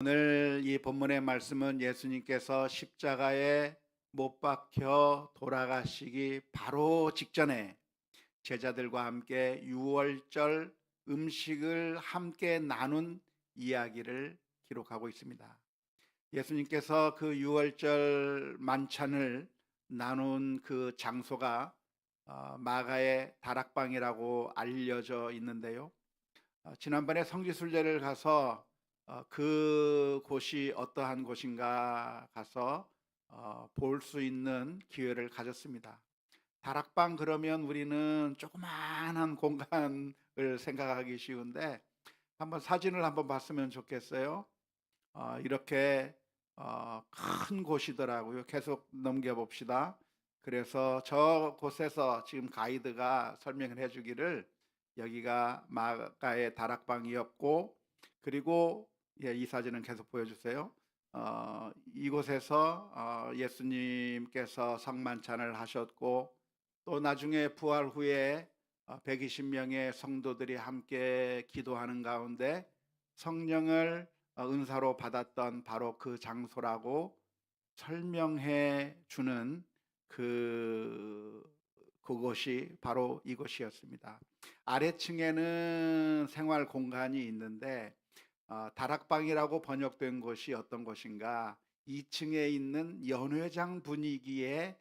오늘 이 본문의 말씀은 예수님께서 십자가에 못 박혀 돌아가시기 바로 직전에 제자들과 함께 유월절 음식을 함께 나눈 이야기를 기록하고 있습니다. 예수님께서 그 유월절 만찬을 나눈 그 장소가 마가의 다락방이라고 알려져 있는데요. 지난번에 성지순례를 가서 그 곳이 어떠한 곳인가 가서 볼 수 있는 기회를 가졌습니다. 다락방 그러면 우리는 조그마한 공간을 생각하기 쉬운데 한번 사진을 한번 봤으면 좋겠어요. 이렇게 큰 곳이더라고요. 계속 넘겨봅시다. 그래서 저 곳에서 지금 가이드가 설명을 해주기를 여기가 마가의 다락방이었고, 그리고 이 사진은 계속 보여주세요. 이곳에서 예수님께서 성만찬을 하셨고, 또 나중에 부활 후에 120명의 성도들이 함께 기도하는 가운데 성령을 은사로 받았던 바로 그 장소라고 설명해 주는 그곳이 바로 이곳이었습니다. 아래층에는 생활 공간이 있는데 다락방이라고 번역된 곳이 어떤 곳인가, 2층에 있는 연회장 분위기의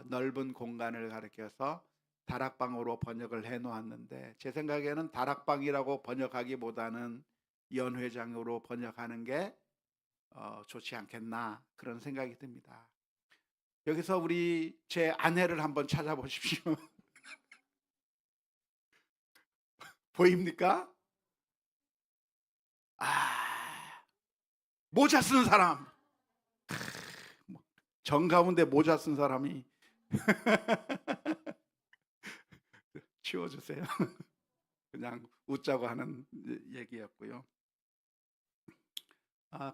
넓은 공간을 가리켜서 다락방으로 번역을 해 놓았는데, 제 생각에는 다락방이라고 번역하기보다는 연회장으로 번역하는 게 좋지 않겠나, 그런 생각이 듭니다. 여기서 우리 제 아내를 한번 찾아보십시오. 보입니까? 아, 모자 쓴 사람. 정 가운데 모자 쓴 사람이 치워주세요. 그냥 웃자고 하는 얘기였고요.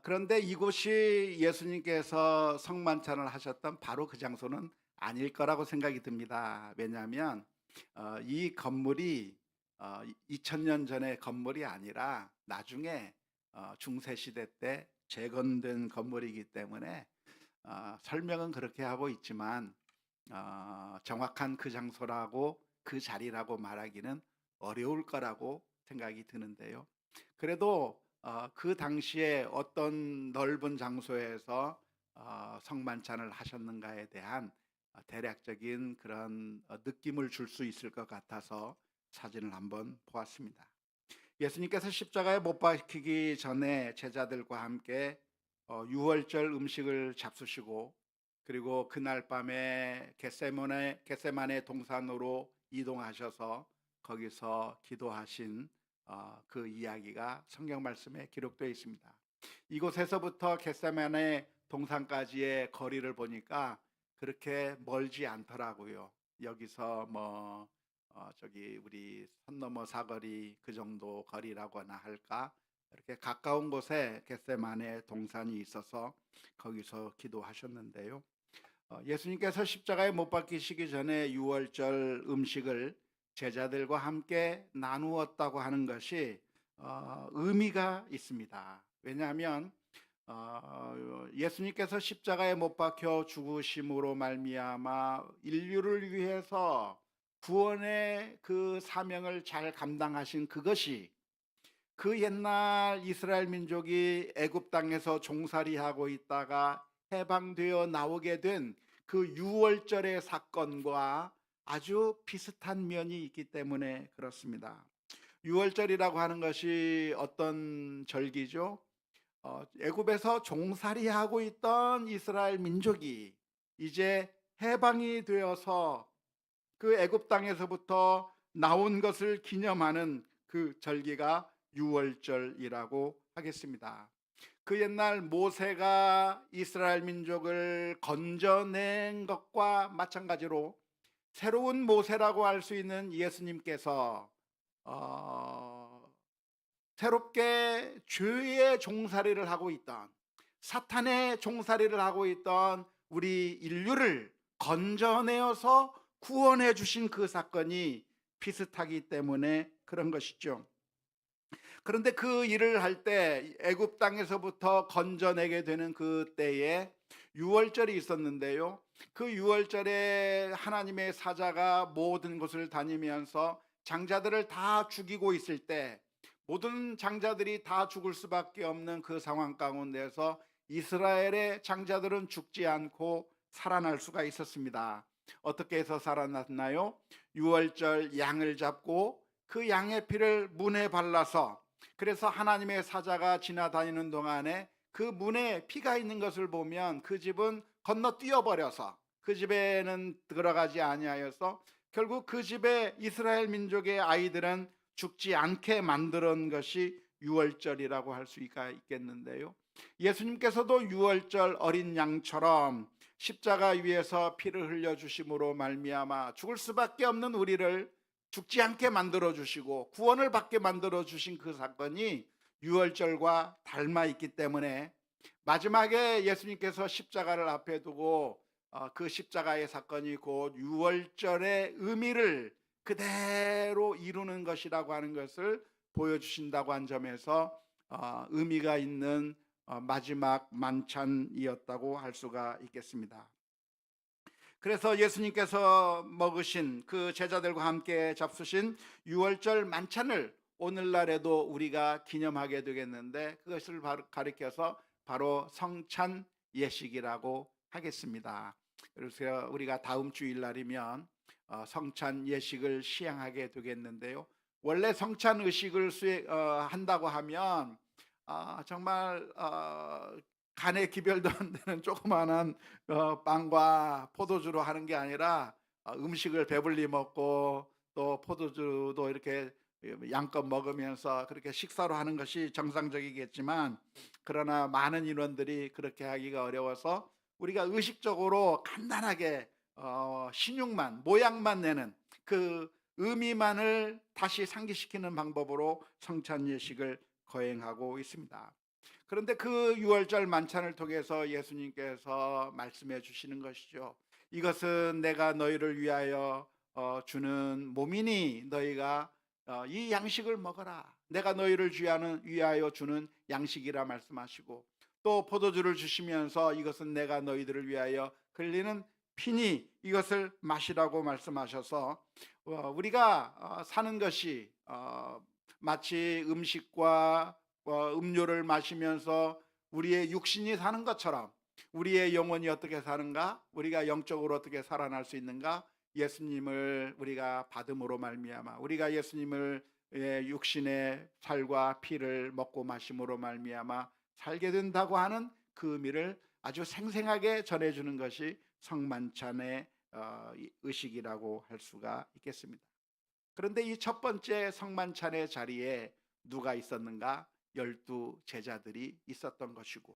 그런데 이곳이 예수님께서 성만찬을 하셨던 바로 그 장소는 아닐 거라고 생각이 듭니다. 왜냐하면 이 건물이 2000년 전의 건물이 아니라 나중에 중세시대 때 재건된 건물이기 때문에 설명은 그렇게 하고 있지만 정확한 그 장소라고 그 자리라고 말하기는 어려울 거라고 생각이 드는데요. 그래도 그 당시에 어떤 넓은 장소에서 성만찬을 하셨는가에 대한 대략적인 그런 느낌을 줄 수 있을 것 같아서 사진을 한번 보았습니다. 예수님께서 십자가에 못 박히기 전에 제자들과 함께 유월절 음식을 잡수시고, 그리고 그날 밤에 겟세마네 동산으로 이동하셔서 거기서 기도하신 그 이야기가 성경 말씀에 기록되어 있습니다. 이곳에서부터 겟세마네 동산까지의 거리를 보니까 그렇게 멀지 않더라고요. 여기서 저기 우리 선 넘어 사거리 그 정도 거리라고나 할까, 이렇게 가까운 곳에 겟세마네 동산이 있어서 거기서 기도하셨는데요. 예수님께서 십자가에 못 박히시기 전에 유월절 음식을 제자들과 함께 나누었다고 하는 것이 의미가 있습니다. 왜냐하면 예수님께서 십자가에 못 박혀 죽으심으로 말미암아 인류를 위해서 구원의 그 사명을 잘 감당하신 그것이, 그 옛날 이스라엘 민족이 애굽 땅에서 종살이하고 있다가 해방되어 나오게 된 그 유월절의 사건과 아주 비슷한 면이 있기 때문에 그렇습니다. 유월절이라고 하는 것이 어떤 절기죠? 애굽에서 종살이하고 있던 이스라엘 민족이 이제 해방이 되어서 그 애굽 땅에서부터 나온 것을 기념하는 그 절기가 유월절이라고 하겠습니다. 그 옛날 모세가 이스라엘 민족을 건져낸 것과 마찬가지로 새로운 모세라고 할 수 있는 예수님께서 새롭게 죄의 종살이를 하고 있던, 사탄의 종살이를 하고 있던 우리 인류를 건져내어서 구원해 주신 그 사건이 비슷하기 때문에 그런 것이죠. 그런데 그 일을 할 때 애굽 땅에서부터 건져내게 되는 그때에 유월절이 있었는데요. 그 유월절에 하나님의 사자가 모든 곳을 다니면서 장자들을 다 죽이고 있을 때, 모든 장자들이 다 죽을 수밖에 없는 그 상황 가운데서 이스라엘의 장자들은 죽지 않고 살아날 수가 있었습니다. 어떻게 해서 살아났나요? 유월절 양을 잡고 그 양의 피를 문에 발라서, 그래서 하나님의 사자가 지나다니는 동안에 그 문에 피가 있는 것을 보면 그 집은 건너뛰어 버려서 그 집에는 들어가지 아니하여서 결국 그 집에 이스라엘 민족의 아이들은 죽지 않게 만드는 것이 유월절이라고 할 수가 있겠는데요. 예수님께서도 유월절 어린 양처럼 십자가 위에서 피를 흘려 주심으로 말미암아 죽을 수밖에 없는 우리를 죽지 않게 만들어 주시고 구원을 받게 만들어 주신 그 사건이 유월절과 닮아 있기 때문에 마지막에 예수님께서 십자가를 앞에 두고 그 십자가의 사건이 곧 유월절의 의미를 그대로 이루는 것이라고 하는 것을 보여주신다고 한 점에서 의미가 있는 마지막 만찬이었다고 할 수가 있겠습니다. 그래서 예수님께서 먹으신 그 제자들과 함께 잡수신 유월절 만찬을 오늘날에도 우리가 기념하게 되겠는데, 그것을 가리켜서 바로 성찬 예식이라고 하겠습니다. 그래서 우리가 다음 주일날이면 성찬 예식을 시행하게 되겠는데요. 원래 성찬 의식을 한다고 하면 정말 간에 기별도 안 되는 조그마한 빵과 포도주로 하는 게 아니라 음식을 배불리 먹고 또 포도주도 이렇게 양껏 먹으면서 그렇게 식사로 하는 것이 정상적이겠지만, 그러나 많은 인원들이 그렇게 하기가 어려워서 우리가 의식적으로 간단하게 신육만 모양만 내는 그 의미만을 다시 상기시키는 방법으로 성찬 예식을 거행하고 있습니다. 그런데 그 유월절 만찬을 통해서 예수님께서 말씀해 주시는 것이죠. 이것은 내가 너희를 위하여 주는 몸이니 너희가 이 양식을 먹어라. 내가 너희를 위하여 주는 양식이라 말씀하시고, 또 포도주를 주시면서 이것은 내가 너희들을 위하여 흘리는 피니 이것을 마시라고 말씀하셔서 우리가 사는 것이 마치 음식과 음료를 마시면서 우리의 육신이 사는 것처럼 우리의 영혼이 어떻게 사는가, 우리가 영적으로 어떻게 살아날 수 있는가, 예수님을 우리가 받음으로 말미암아 우리가 예수님을 육신의 살과 피를 먹고 마심으로 말미암아 살게 된다고 하는 그 의미를 아주 생생하게 전해주는 것이 성만찬의 의식이라고 할 수가 있겠습니다. 그런데 이 첫 번째 성만찬의 자리에 누가 있었는가? 12 제자들이 있었던 것이고,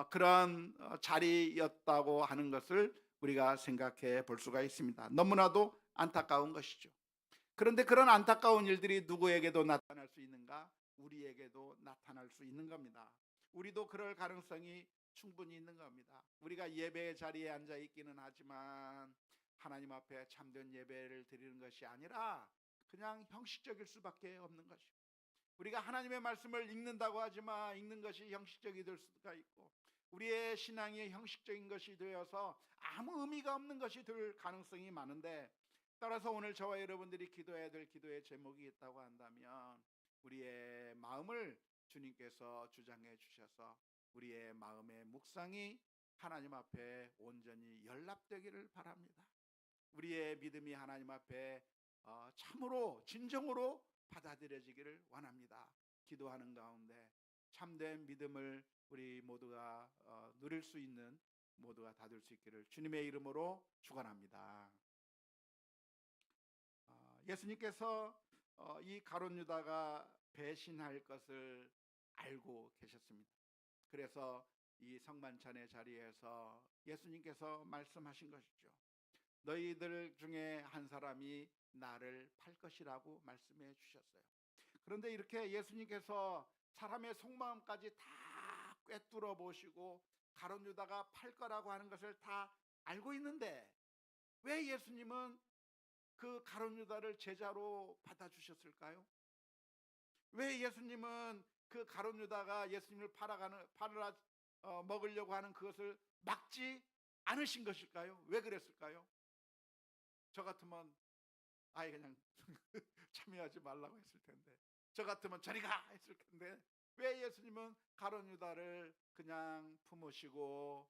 그런 자리였다고 하는 것을 우리가 생각해 볼 수가 있습니다. 너무나도 안타까운 것이죠. 그런데 그런 안타까운 일들이 누구에게도 나타날 수 있는가? 우리에게도 나타날 수 있는 겁니다. 우리도 그럴 가능성이 충분히 있는 겁니다. 우리가 예배의 자리에 앉아 있기는 하지만 하나님 앞에 참된 예배를 드리는 것이 아니라 그냥 형식적일 수밖에 없는 것이고, 우리가 하나님의 말씀을 읽는다고 하지만 읽는 것이 형식적이 될 수가 있고, 우리의 신앙이 형식적인 것이 되어서 아무 의미가 없는 것이 될 가능성이 많은데, 따라서 오늘 저와 여러분들이 기도해야 될 기도의 제목이 있다고 한다면 우리의 마음을 주님께서 주장해 주셔서 우리의 마음의 묵상이 하나님 앞에 온전히 연락되기를 바랍니다. 우리의 믿음이 하나님 앞에 참으로 진정으로 받아들여지기를 원합니다. 기도하는 가운데 참된 믿음을 우리 모두가 누릴 수 있는, 모두가 다들 수 있기를 주님의 이름으로 축원합니다. 예수님께서 이 가룟 유다가 배신할 것을 알고 계셨습니다. 그래서 이 성만찬의 자리에서 예수님께서 말씀하신 것이죠. 너희들 중에 한 사람이 나를 팔 것이라고 말씀해 주셨어요. 그런데 이렇게 예수님께서 사람의 속마음까지 다 꿰뚫어 보시고 가룟 유다가 팔 거라고 하는 것을 다 알고 있는데 왜 예수님은 그 가룟 유다를 제자로 받아주셨을까요? 왜 예수님은 그 가룟 유다가 예수님을 팔아 먹으려고 하는 그것을 막지 않으신 것일까요? 왜 그랬을까요? 저 같으면 아예 그냥 참여하지 말라고 했을 텐데, 저 같으면 저리 가 했을 텐데, 왜 예수님은 가룟 유다를 그냥 품으시고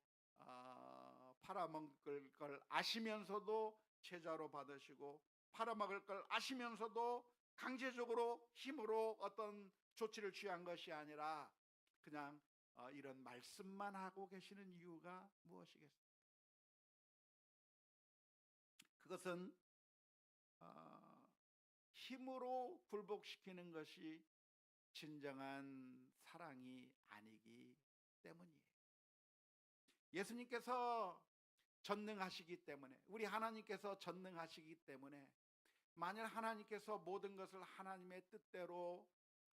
팔아먹을 걸 아시면서도 제자로 받으시고 팔아먹을 걸 아시면서도 강제적으로 힘으로 어떤 조치를 취한 것이 아니라 그냥 이런 말씀만 하고 계시는 이유가 무엇이겠습니까? 그것은 힘으로 굴복시키는 것이 진정한 사랑이 아니기 때문이에요. 예수님께서 전능하시기 때문에, 우리 하나님께서 전능하시기 때문에, 만약 하나님께서 모든 것을 하나님의 뜻대로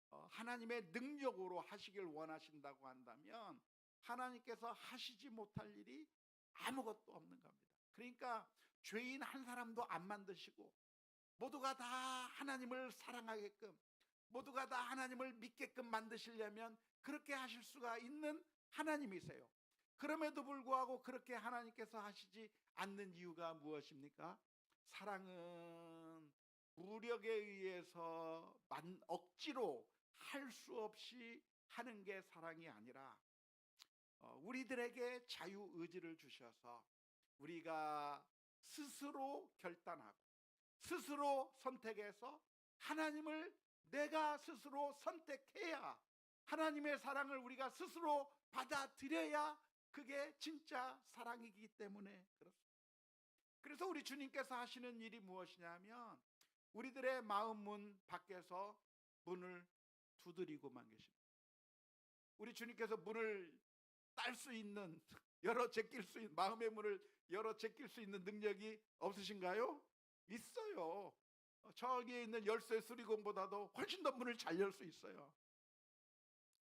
하나님의 능력으로 하시길 원하신다고 한다면 하나님께서 하시지 못할 일이 아무것도 없는 겁니다. 그러니까 죄인 한 사람도 안 만드시고 모두가 다 하나님을 사랑하게끔, 모두가 다 하나님을 믿게끔 만드시려면 그렇게 하실 수가 있는 하나님이세요. 그럼에도 불구하고 그렇게 하나님께서 하시지 않는 이유가 무엇입니까? 사랑은 무력에 의해서 억지로 할 수 없이 하는 게 사랑이 아니라 우리들에게 자유의지를 주셔서 우리가 스스로 결단하고 스스로 선택해서 하나님을 내가 스스로 선택해야, 하나님의 사랑을 우리가 스스로 받아들여야 그게 진짜 사랑이기 때문에 그렇습니다. 그래서 우리 주님께서 하시는 일이 무엇이냐면 우리들의 마음 문 밖에서 문을 두드리고만 계십니다. 우리 주님께서 문을 딸 수 있는, 열어 제낄 수 있는, 마음의 문을 열어 제낄 수 있는 능력이 없으신가요? 있어요. 저기에 있는 열쇠 수리공보다도 훨씬 더 문을 잘 열 수 있어요.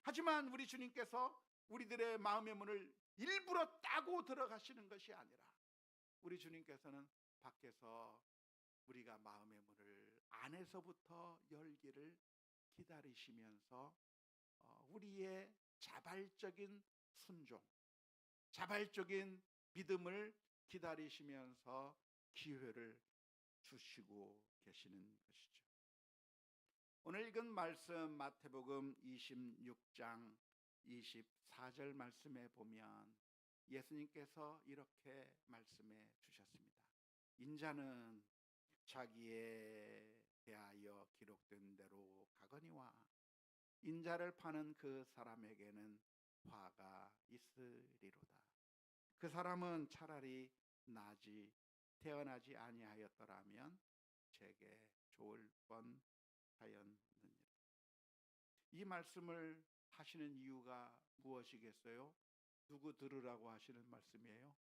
하지만 우리 주님께서 우리들의 마음의 문을 일부러 따고 들어가시는 것이 아니라 우리 주님께서는 밖에서 우리가 마음의 문을 안에서부터 열기를 기다리시면서 우리의 자발적인 순종, 자발적인 믿음을 기다리시면서 기회를 주시고 계시는 것이죠. 오늘 읽은 말씀 마태복음 26장 24절 말씀에 보면 예수님께서 이렇게 말씀해 주셨습니다. 인자는 자기에 대하여 기록된 대로 가거니와 인자를 파는 그 사람에게는 화가 있으리로다. 그 사람은 차라리 태어나지 아니하였더라면 제게 좋을 뻔하였느니라. 이 말씀을 하시는 이유가 무엇이겠어요? 누구 들으라고 하시는 말씀이에요?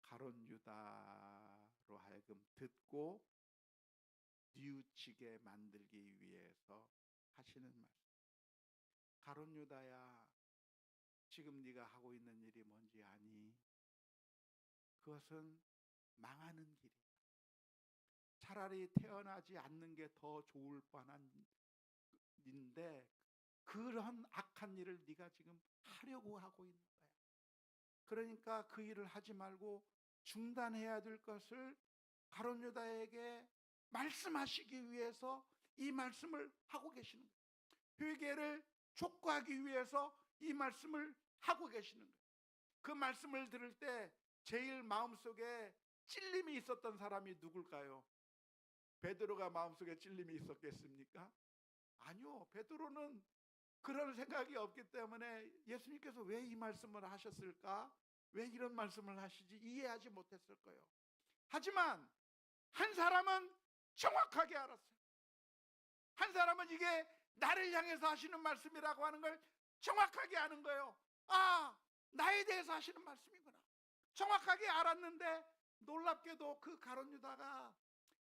가룟 유다로 하여금 듣고 뉘우치게 만들기 위해서 하시는 말씀. 가룟 유다야, 지금 네가 하고 있는 일이 뭔지 아니? 그것은 망하는 길이야. 차라리 태어나지 않는 게 더 좋을 뻔한 일인데 그런 악한 일을 네가 지금 하려고 하고 있는 거야. 그러니까 그 일을 하지 말고 중단해야 될 것을 가룟 유다에게 말씀하시기 위해서 이 말씀을 하고 계시는 거예요. 회개를 촉구하기 위해서 이 말씀을 하고 계시는 거예요. 그 말씀을 들을 때 제일 마음속에 찔림이 있었던 사람이 누굴까요? 베드로가 마음속에 찔림이 있었겠습니까? 아니요. 베드로는 그런 생각이 없기 때문에 예수님께서 왜 이 말씀을 하셨을까? 왜 이런 말씀을 하시지? 이해하지 못했을 거예요. 하지만 한 사람은 정확하게 알았어요. 한 사람은 이게 나를 향해서 하시는 말씀이라고 하는 걸 정확하게 아는 거예요. 아, 나에 대해서 하시는 말씀이구나. 정확하게 알았는데 놀랍게도 그 가룟 유다가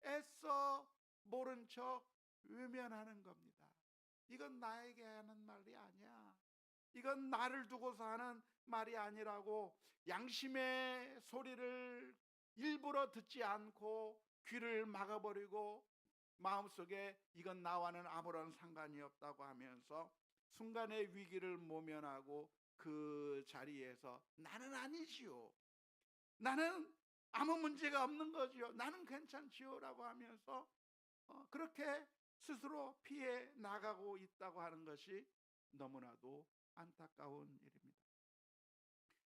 애써 모른 척 외면하는 겁니다. 이건 나에게 하는 말이 아니야. 이건 나를 두고서 하는 말이 아니라고 양심의 소리를 일부러 듣지 않고 귀를 막아버리고 마음속에 이건 나와는 아무런 상관이 없다고 하면서 순간의 위기를 모면하고 그 자리에서 나는 아니지요. 나는 아무 문제가 없는 거지요. 나는 괜찮지요. 라고 하면서 그렇게 스스로 피해 나가고 있다고 하는 것이 너무나도 안타까운 일입니다.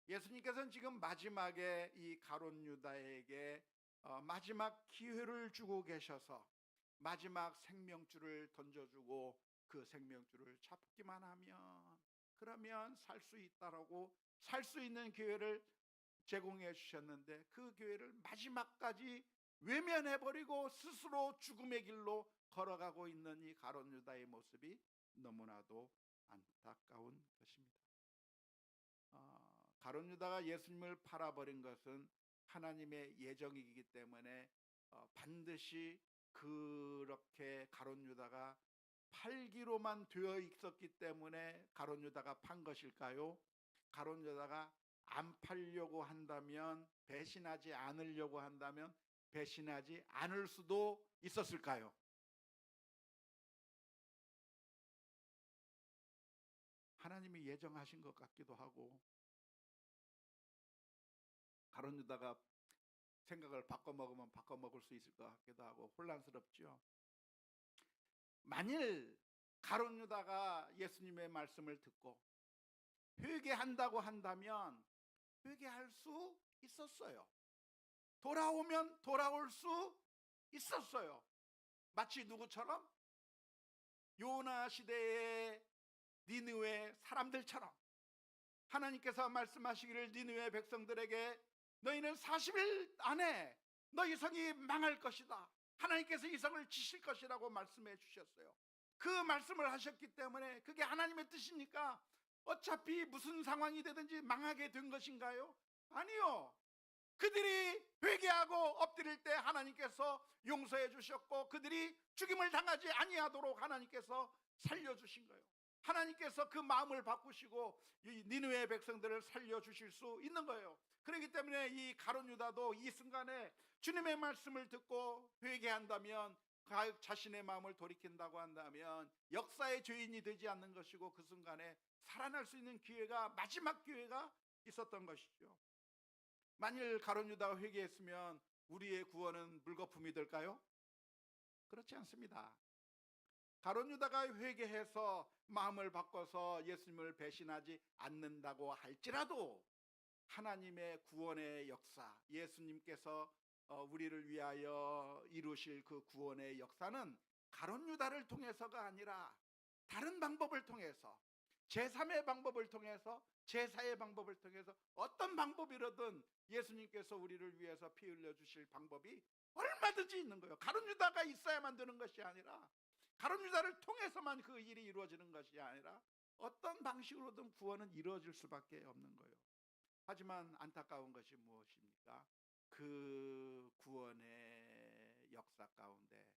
예수님께서는 지금 마지막에 이 가룟 유다에게 마지막 기회를 주고 계셔서 마지막 생명줄을 던져주고 그 생명줄을 잡기만 하면 그러면 살 수 있다라고 살 수 있는 기회를 제공해 주셨는데 그 기회를 마지막까지 외면해버리고 스스로 죽음의 길로 걸어가고 있는 이 가룟 유다의 모습이 너무나도 안타까운 것입니다. 가룟 유다가 예수님을 팔아버린 것은 하나님의 예정이기 때문에 반드시 그렇게 가룟 유다가 팔기로만 되어 있었기 때문에 가룟 유다가 판 것일까요? 가룟 유다가 안 팔려고 한다면, 배신하지 않으려고 한다면 배신하지 않을 수도 있었을까요? 하나님이 예정하신 것 같기도 하고, 가룟 유다가 생각을 바꿔 먹으면 바꿔 먹을 수 있을 것 같기도 하고 혼란스럽죠. 만일 가룟 유다가 예수님의 말씀을 듣고 회개한다고 한다면 회개할 수 있었어요. 돌아오면 돌아올 수 있었어요. 마치 누구처럼? 요나 시대의 니느웨 사람들처럼 하나님께서 말씀하시기를 니느웨 백성들에게 너희는 40일 안에 너희 성이 망할 것이다. 하나님께서 이 성을 지실 것이라고 말씀해 주셨어요. 그 말씀을 하셨기 때문에 그게 하나님의 뜻이니까 어차피 무슨 상황이 되든지 망하게 된 것인가요? 아니요. 그들이 회개하고 엎드릴 때 하나님께서 용서해 주셨고 그들이 죽임을 당하지 아니하도록 하나님께서 살려주신 거예요. 하나님께서 그 마음을 바꾸시고 니느웨 백성들을 살려주실 수 있는 거예요. 그렇기 때문에 이 가룟 유다도 이 순간에 주님의 말씀을 듣고 회개한다면 자신의 마음을 돌이킨다고 한다면 역사의 죄인이 되지 않는 것이고 그 순간에 살아날 수 있는 기회가 마지막 기회가 있었던 것이죠. 만일 가룟 유다가 회개했으면 우리의 구원은 물거품이 될까요? 그렇지 않습니다. 가룟 유다가 회개해서 마음을 바꿔서 예수님을 배신하지 않는다고 할지라도 하나님의 구원의 역사, 예수님께서 우리를 위하여 이루실 그 구원의 역사는 가룟 유다를 통해서가 아니라 다른 방법을 통해서 제3의 방법을 통해서 제4의 방법을 통해서 어떤 방법이라든 예수님께서 우리를 위해서 피 흘려 주실 방법이 얼마든지 있는 거예요. 가룟 유다가 있어야만 되는 것이 아니라 가룟 유다를 통해서만 그 일이 이루어지는 것이 아니라 어떤 방식으로든 구원은 이루어질 수밖에 없는 거예요. 하지만 안타까운 것이 무엇입니까? 그 구원의 역사 가운데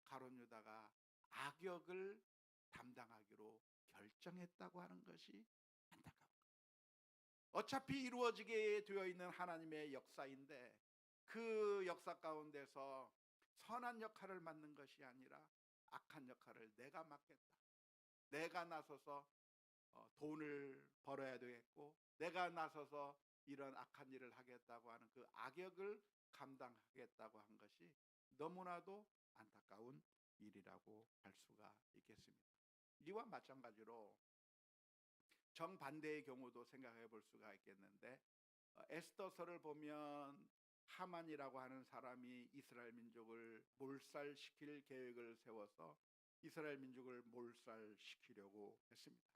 가룟 유다가 악역을 담당하기로 결정했다고 하는 것이 안타까운 거예요. 어차피 이루어지게 되어 있는 하나님의 역사인데 그 역사 가운데서 선한 역할을 맡는 것이 아니라 악한 역할을 내가 맡겠다. 내가 나서서 돈을 벌어야 되겠고 내가 나서서 이런 악한 일을 하겠다고 하는 그 악역을 감당하겠다고 한 것이 너무나도 안타까운 일이라고 할 수가 있겠습니다. 이와 마찬가지로 정반대의 경우도 생각해 볼 수가 있겠는데, 에스더서를 보면 하만이라고 하는 사람이 이스라엘 민족을 몰살시킬 계획을 세워서 이스라엘 민족을 몰살시키려고 했습니다.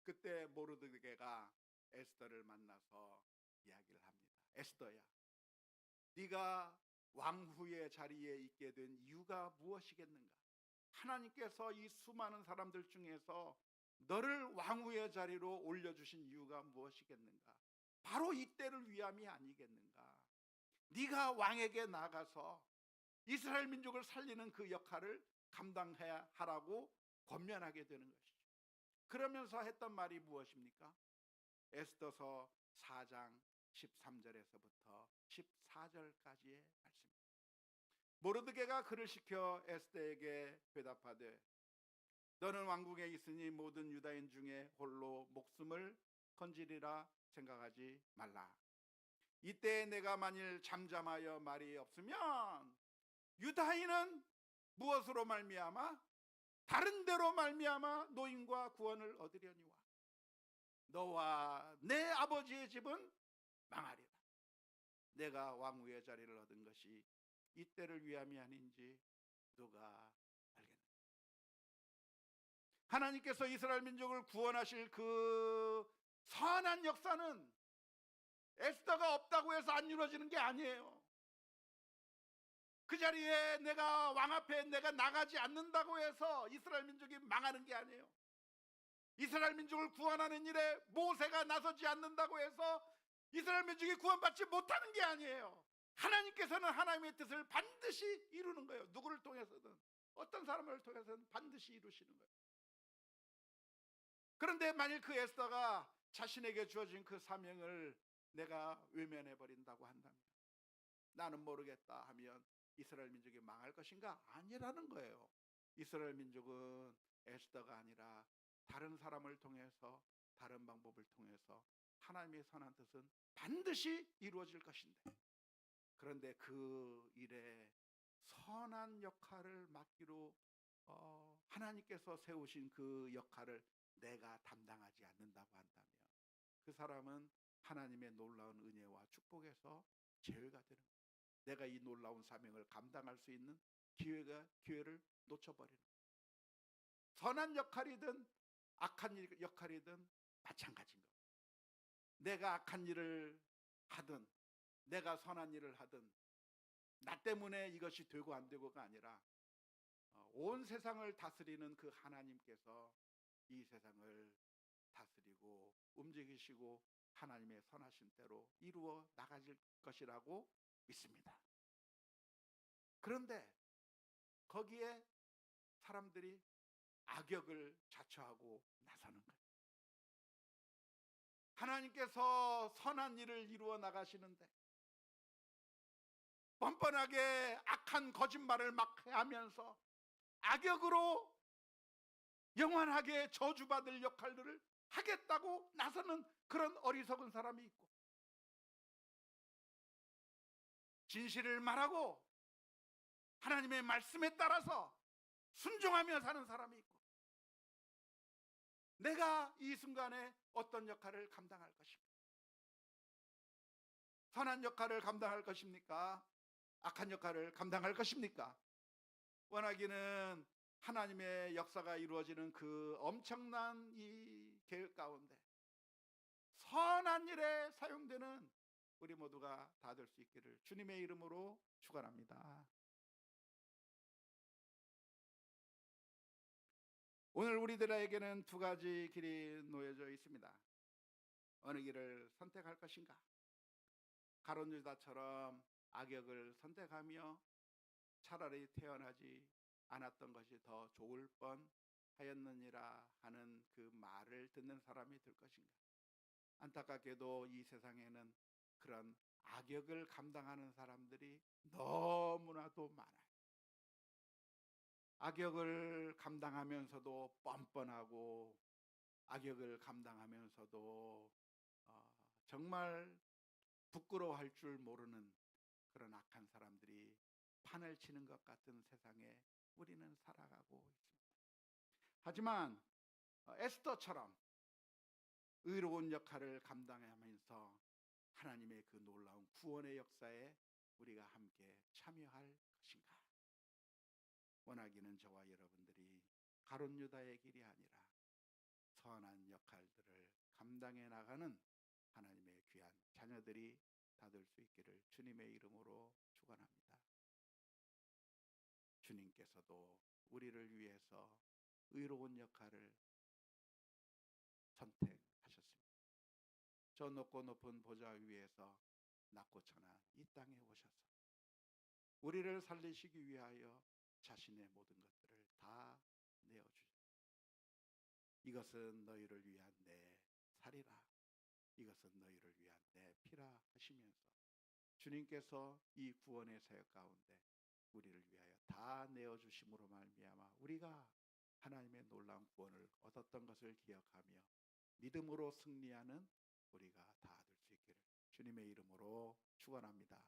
그때 모르드게가 에스더를 만나서 이야기를 합니다. 에스더야, 네가 왕후의 자리에 있게 된 이유가 무엇이겠는가? 하나님께서 이 수많은 사람들 중에서 너를 왕후의 자리로 올려주신 이유가 무엇이겠는가? 바로 이때를 위함이 아니겠는가? 네가 왕에게 나가서 이스라엘 민족을 살리는 그 역할을 감당해야 하라고 권면하게 되는 것이죠. 그러면서 했던 말이 무엇입니까? 에스더서 4장 13절에서부터 14절까지의 말씀입니다. 모르드게가 그를 시켜 에스더에게 대답하되, 너는 왕궁에 있으니 모든 유다인 중에 홀로 목숨을 건지리라 생각하지 말라. 이때 내가 만일 잠잠하여 말이 없으면 유다인은 무엇으로 말미암아? 다른 데로 말미암아 노임과 구원을 얻으려니와 너와 내 아버지의 집은 망하리라. 내가 왕후의 자리를 얻은 것이 이때를 위함이 아닌지 누가 알겠느냐. 하나님께서 이스라엘 민족을 구원하실 그 선한 역사는 에스더가 없다고 해서 안 이루어지는 게 아니에요. 그 자리에 내가 왕 앞에 내가 나가지 않는다고 해서 이스라엘 민족이 망하는 게 아니에요. 이스라엘 민족을 구원하는 일에 모세가 나서지 않는다고 해서 이스라엘 민족이 구원받지 못하는 게 아니에요. 하나님께서는 하나님의 뜻을 반드시 이루는 거예요. 누구를 통해서든, 어떤 사람을 통해서든 반드시 이루시는 거예요. 그런데 만일 그 에스더가 자신에게 주어진 그 사명을 내가 외면해 버린다고 한다면, 나는 모르겠다 하면 이스라엘 민족이 망할 것인가? 아니라는 거예요. 이스라엘 민족은 에스더가 아니라 다른 사람을 통해서, 다른 방법을 통해서 하나님의 선한 뜻은 반드시 이루어질 것인데, 그런데 그 일에 선한 역할을 맡기로 하나님께서 세우신 그 역할을 내가 담당하지 않는다고 한다면 그 사람은 하나님의 놀라운 은혜와 축복에서 제외가 되는 거예요. 내가 이 놀라운 사명을 감당할 수 있는 기회를 놓쳐버리는 거예요. 선한 역할이든 악한 역할이든 마찬가지인 겁니다. 내가 악한 일을 하든 내가 선한 일을 하든 나 때문에 이것이 되고 안 되고가 아니라 온 세상을 다스리는 그 하나님께서 이 세상을 다스리고 움직이시고 하나님의 선하신 대로 이루어 나가질 것이라고 믿습니다. 그런데 거기에 사람들이 악역을 자처하고 나서는 거예요. 하나님께서 선한 일을 이루어 나가시는데 뻔뻔하게 악한 거짓말을 막 하면서 악역으로 영원하게 저주받을 역할들을 하겠다고 나서는 그런 어리석은 사람이 있고, 진실을 말하고 하나님의 말씀에 따라서 순종하며 사는 사람이 있고, 내가 이 순간에 어떤 역할을 감당할 것입니까? 선한 역할을 감당할 것입니까? 악한 역할을 감당할 것입니까? 원하기는 하나님의 역사가 이루어지는 그 엄청난 이 계획 가운데 선한 일에 사용되는 우리 모두가 다 될 수 있기를 주님의 이름으로 축원합니다. 오늘 우리들에게는 두 가지 길이 놓여져 있습니다. 어느 길을 선택할 것인가? 가룟 유다처럼 악역을 선택하며 차라리 태어나지 않았던 것이 더 좋을 뻔하였느니라 하는 그 말을 듣는 사람이 될 것인가? 안타깝게도 이 세상에는 그런 악역을 감당하는 사람들이 너무나도 많아요. 악역을 감당하면서도 뻔뻔하고 악역을 감당하면서도 정말 부끄러워할 줄 모르는 그런 악한 사람들이 판을 치는 것 같은 세상에 우리는 살아가고 있습니다. 하지만 에스더처럼 의로운 역할을 감당하면서 하나님의 그 놀라운 구원의 역사에 우리가 함께 참여할 것인가? 원하기는 저와 여러분들이 가룟 유다의 길이 아니라 선한 역할들을 감당해 나가는 하나님의 귀한 자녀들이 다 될 수 있기를 주님의 이름으로 축원합니다. 주님께서도 우리를 위해서 의로운 역할을 선택하셨습니다. 저 높고 높은 보좌 위에서 낮고 천한 이 땅에 오셔서 우리를 살리시기 위하여 자신의 모든 것들을 다 내어주셨습니다. 이것은 너희를 위한 내 살이라, 이것은 너희를 위한 내 피라 하시면서 주님께서 이 구원의 사역 가운데 우리를 위하여 다 내어주심으로 말미암아 우리가 하나님의 놀라운 구원을 얻었던 것을 기억하며 믿음으로 승리하는 우리가 다 될 수 있기를 주님의 이름으로 축원합니다.